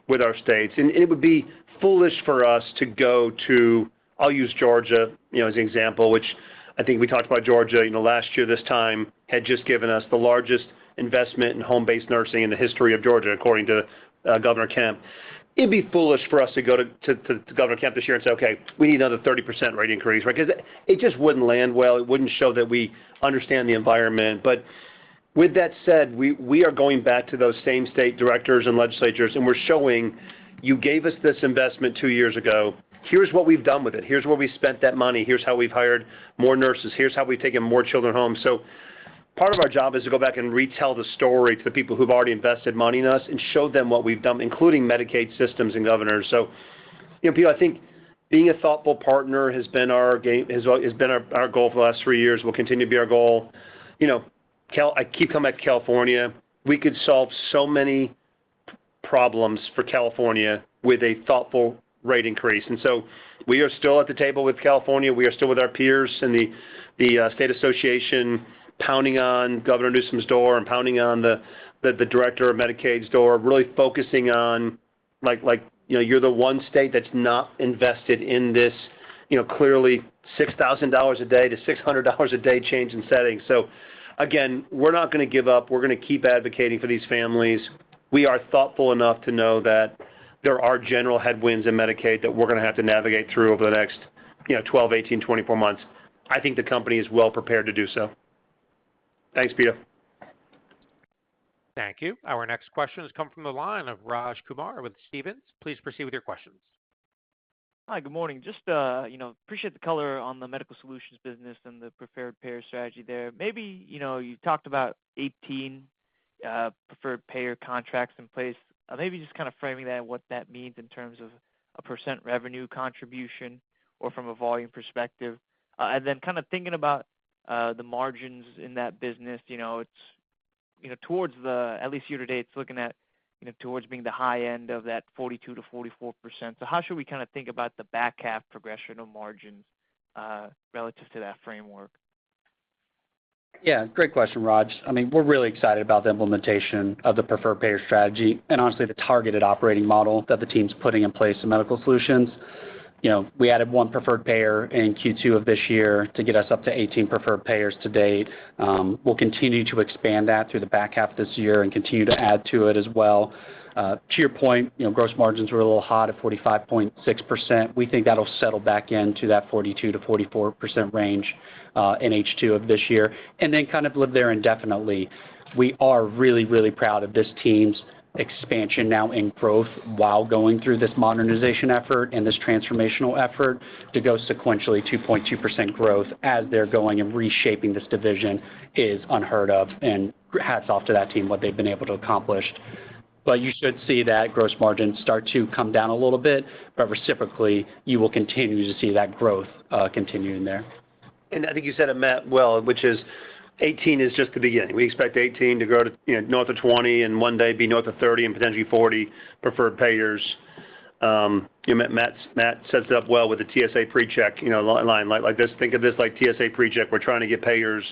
with our states. And it would be foolish for us to go to, I'll use Georgia, as an example, which I think we talked about Georgia, last year this time had just given us the largest investment in home-based nursing in the history of Georgia, according to Governor Kemp. It'd be foolish for us to go to Governor Kemp this year and say, okay, we need another 30% rate increase, right? Because it just wouldn't land well. It wouldn't show that we understand the environment. But with that said, we are going back to those same state directors and legislatures, and we're showing you gave us this investment 2 years ago. Here's what we've done with it. Here's where we spent that money. Here's how we've hired more nurses. Here's how we've taken more children home. So part of our job is to go back and retell the story to the people who've already invested money in us and show them what we've done, including Medicaid systems and governors. So, Peter, I think being a thoughtful partner has been our goal for the last 3 years. Will continue to be our goal. You know, I keep coming back to California. We could solve so many problems for California with a thoughtful rate increase, and so we are still at the table with California. We are still with our peers in the state association, pounding on Governor Newsom's door and pounding on the director of Medicaid's door, really focusing on like you know, you're the one state that's not invested in this, you know, clearly $6,000 a day to $600 a day change in settings. So again, we're not going to give up. We're going to keep advocating for these families. We are thoughtful enough to know that there are general headwinds in Medicaid that we're going to have to navigate through over the next, you know, 12, 18, 24 months. I think the company is well prepared to do so. Thanks, Peter. Thank you. Our next question has come from the line of Raj Kumar with Stephens. Please proceed with your questions. Hi, good morning. Just, appreciate the color on the medical solutions business and the preferred payer strategy there. Maybe, you talked about 18 preferred payer contracts in place. Maybe just kind of framing that, what that means in terms of a percent revenue contribution or from a volume perspective. And then kind of thinking about the margins in that business, it's, towards at least year to date, it's looking at, towards being the high end of that 42 to 44%. So how should we kind of think about the back half progression of margins relative to that framework? Yeah, great question, Raj. I mean, we're really excited about the implementation of the preferred payer strategy and honestly the targeted operating model that the team's putting in place in medical solutions. We added one preferred payer in Q2 of this year to get us up to 18 preferred payers to date. We'll continue to expand that through the back half of this year and continue to add to it as well. To your point, gross margins were a little hot at 45.6%. We think that'll settle back into that 42 to 44% range in H2 of this year, and then kind of live there indefinitely. We are really, really proud of this team's expansion now in growth while going through this modernization effort and this transformational effort to go sequentially 2.2% growth as they're going and reshaping this division is unheard of, and hats off to that team, what they've been able to accomplish. But you should see that gross margin start to come down a little bit, but reciprocally, you will continue to see that growth continuing there. And I think you said it, Matt, well, which is 18 is just the beginning. We expect 18 to grow to north of 20 and one day be north of 30 and potentially 40 preferred payers. Matt sets it up well with the TSA pre-check line like this. Think of this like TSA pre-check. We're trying to get payers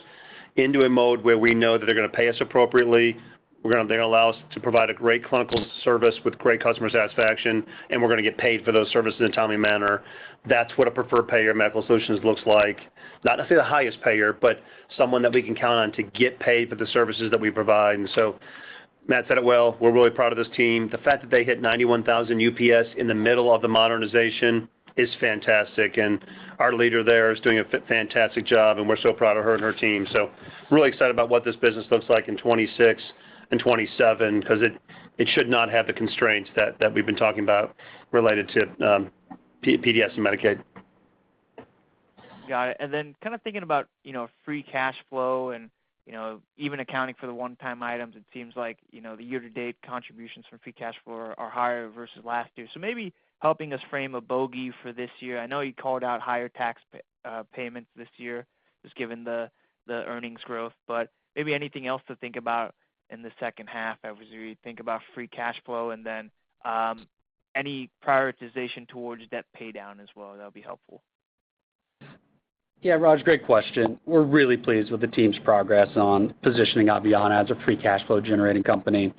into a mode where we know that they're going to pay us appropriately. They're going to allow us to provide a great clinical service with great customer satisfaction, and we're going to get paid for those services in a timely manner. That's what a preferred payer medical solutions looks like. Not necessarily the highest payer, but someone that we can count on to get paid for the services that we provide. And so Matt said it well. We're really proud of this team. The fact that they hit 91,000 UPS in the middle of the modernization is fantastic, and our leader there is doing a fantastic job, and we're so proud of her and her team. So really excited about what this business looks like in 26 and 27 because it should not have the constraints that we've been talking about related to PDS and Medicaid. Got it. And then kind of thinking about, free cash flow and, even accounting for the one-time items, it seems like, the year-to-date contributions from free cash flow are higher versus last year. So maybe helping us frame a bogey for this year. I know you called out higher tax payments this year, just given the earnings growth, but maybe anything else to think about in the second half as we think about free cash flow, and then any prioritization towards debt pay down as well. That would be helpful. Yeah, Raj, great question. We're really pleased with the team's progress on positioning Aveanna as a free cash flow generating company.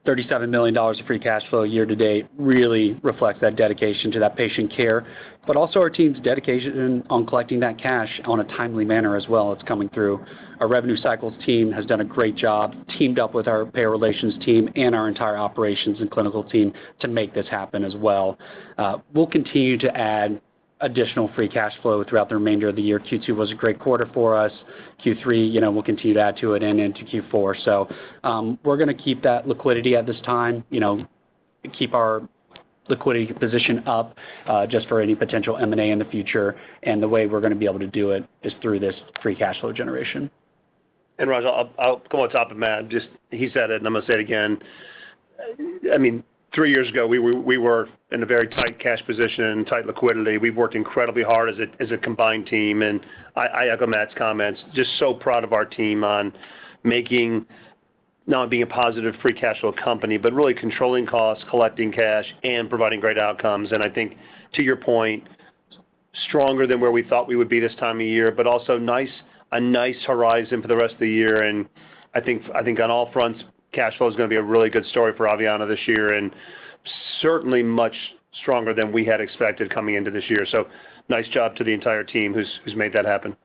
$37 million of free cash flow year to date really reflects that dedication to that patient care, but also our team's dedication on collecting that cash on a timely manner as well. It's coming through. Our revenue cycles team has done a great job, teamed up with our payer relations team and our entire operations and clinical team to make this happen as well. We'll continue to add additional free cash flow throughout the remainder of the year. Q2 was a great quarter for us. Q3, we'll continue to add to it and into Q4. So we're going to keep that liquidity at this time, keep our liquidity position up just for any potential M&A in the future. And the way we're going to be able to do it is through this free cash flow generation. And Raj, I'll come on top of Matt. He said it, and I'm going to say it again. I mean, 3 years ago, we were in a very tight cash position, tight liquidity. We've worked incredibly hard as a combined team, and I echo Matt's comments. Just so proud of our team on making not being a positive free cash flow company, but really controlling costs, collecting cash, and providing great outcomes. And I think, to your point, stronger than where we thought we would be this time of year, but also a nice horizon for the rest of the year. And I think on all fronts, cash flow is going to be a really good story for Aveanna this year, and certainly much stronger than we had expected coming into this year. So nice job to the entire team who's made that happen.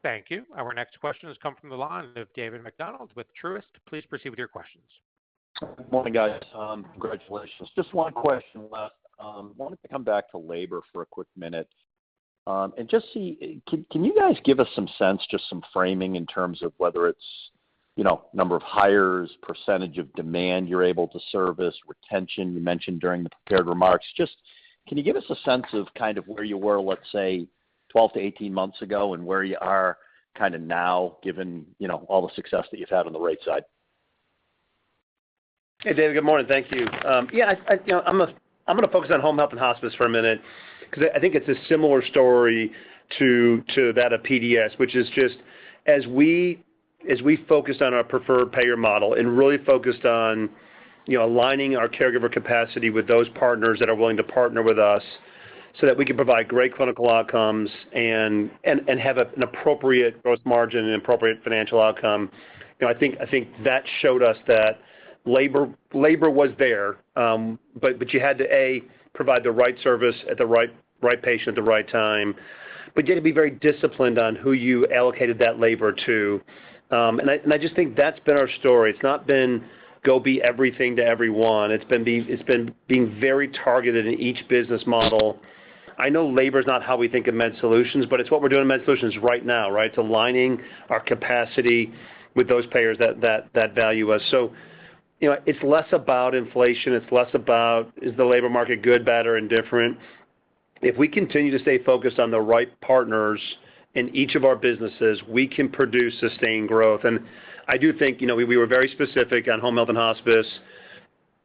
Thank you. Our next question has come from the line of David McDonald with Truist. Please proceed with your questions. Good morning, guys. Congratulations. Just one question left. Wanted to come back to labor for a quick minute. And just see, can you guys give us some sense, just some framing in terms of whether it's, number of hires, percentage of demand you're able to service, retention you mentioned during the prepared remarks. Just can you give us a sense of kind of where you were, let's say, 12 to 18 months ago and where you are kind of now, given, all the success that you've had on the rate side? Hey, David, good morning. Thank you. I'm going to focus on home health and hospice for a minute, because I think it's a similar story to that of PDS, which is just as we focused on our preferred payer model and really focused on aligning our caregiver capacity with those partners that are willing to partner with us, so that we can provide great clinical outcomes and have an appropriate gross margin and appropriate financial outcome. I think that showed us that labor was there, but you had to provide the right service at the right patient at the right time, but you had to be very disciplined on who you allocated that labor to, and I just think that's been our story. It's not been go be everything to everyone. It's been being very targeted in each business model. I know labor is not how we think of Med Solutions, but it's what we're doing in Med Solutions right now, right? It's aligning our capacity with those payers that value us. So, it's less about inflation. It's less about, is the labor market good, bad, or indifferent? If we continue to stay focused on the right partners in each of our businesses, we can produce sustained growth. And I do think, we were very specific on home health and hospice.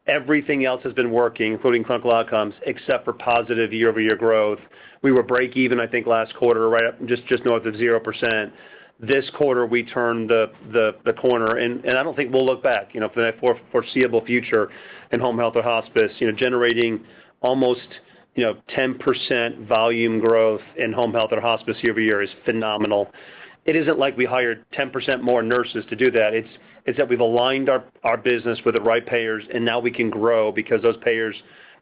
Everything else has been working, including clinical outcomes, except for positive year-over-year growth. We were break even, I think, last quarter, right up just north of 0%. This quarter, we turned the corner, and I don't think we'll look back, for that foreseeable future in home health or hospice. Generating almost 10% volume growth in home health or hospice year-over-year is phenomenal. It isn't like we hired 10% more nurses to do that. It's that we've aligned our business with the right payers, and now we can grow because those payers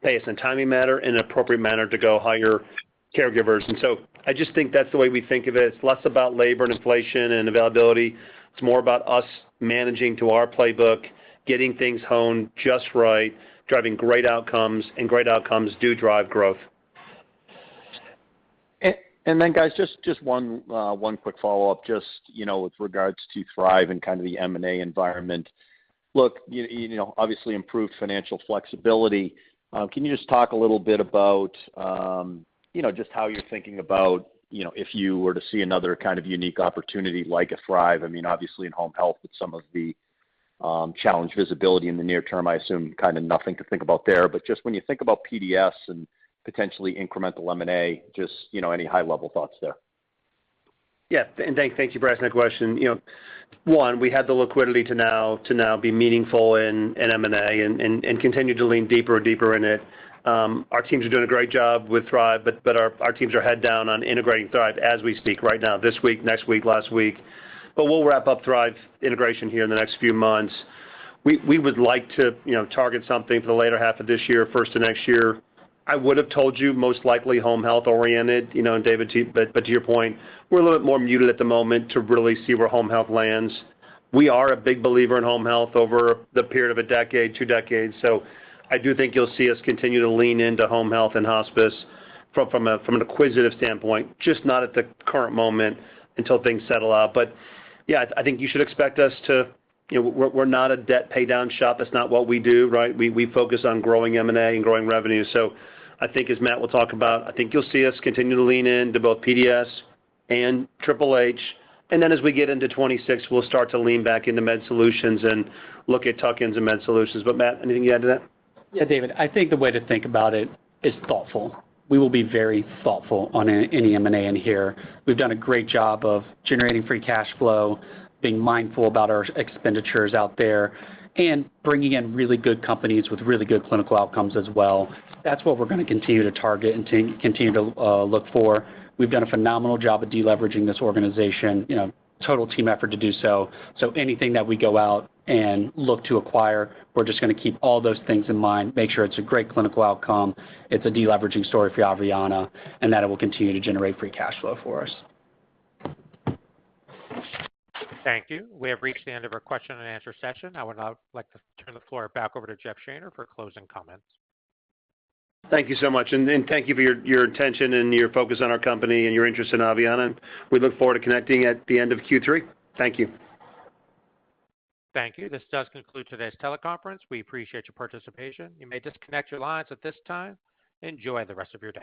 pay us in a timely manner and an appropriate manner to go hire caregivers. And so I just think that's the way we think of it. It's less about labor and inflation and availability. It's more about us managing to our playbook, getting things honed just right, driving great outcomes, and great outcomes do drive growth. And then, guys, just one quick follow-up, just, with regards to Thrive and kind of the M&A environment. Look, obviously improved financial flexibility. Can you just talk a little bit about, just how you're thinking about, if you were to see another kind of unique opportunity like a Thrive? I mean, obviously in home health with some of the challenge visibility in the near term, I assume kind of nothing to think about there. But just when you think about PDS and potentially incremental M&A, just, any high-level thoughts there? Yeah, and thank you for asking that question. One, we had the liquidity to now be meaningful in M&A and continue to lean deeper and deeper in it. Our teams are doing a great job with Thrive, but our teams are head down on integrating Thrive as we speak right now, this week, next week, last week. But we'll wrap up Thrive integration here in the next few months. We would like to, target something for the later half of this year, first of next year. I would have told you most likely home health oriented, and David, but to your point, we're a little bit more muted at the moment to really see where home health lands. We are a big believer in home health over the period of a decade, 2 decades. So I do think you'll see us continue to lean into home health and hospice from an acquisitive standpoint, just not at the current moment until things settle out. But yeah, I think you should expect us to, we're not a debt pay down shop. That's not what we do, right? We focus on growing M&A and growing revenue. So I think, as Matt will talk about, I think you'll see us continue to lean into both PDS and Triple H And then as we get into 26, we'll start to lean back into Med Solutions and look at tuck-ins and Med Solutions. But Matt, anything you add to that? Yeah, David, I think the way to think about it is thoughtful. We will be very thoughtful on any M&A in here. We've done a great job of generating free cash flow, being mindful about our expenditures out there, and bringing in really good companies with really good clinical outcomes as well. That's what we're going to continue to target and to continue to look for. We've done a phenomenal job of deleveraging this organization, total team effort to do so. So anything that we go out and look to acquire, we're just going to keep all those things in mind, make sure it's a great clinical outcome, it's a deleveraging story for Aveanna, and that it will continue to generate free cash flow for us. Thank you. We have reached the end of our question and answer session. I would now like to turn the floor back over to Jeff Shaner for closing comments. Thank you so much, and thank you for your attention and your focus on our company and your interest in Aveanna. We look forward to connecting at the end of Q3. Thank you. Thank you. This does conclude today's teleconference. We appreciate your participation. You may disconnect your lines at this time. Enjoy the rest of your day.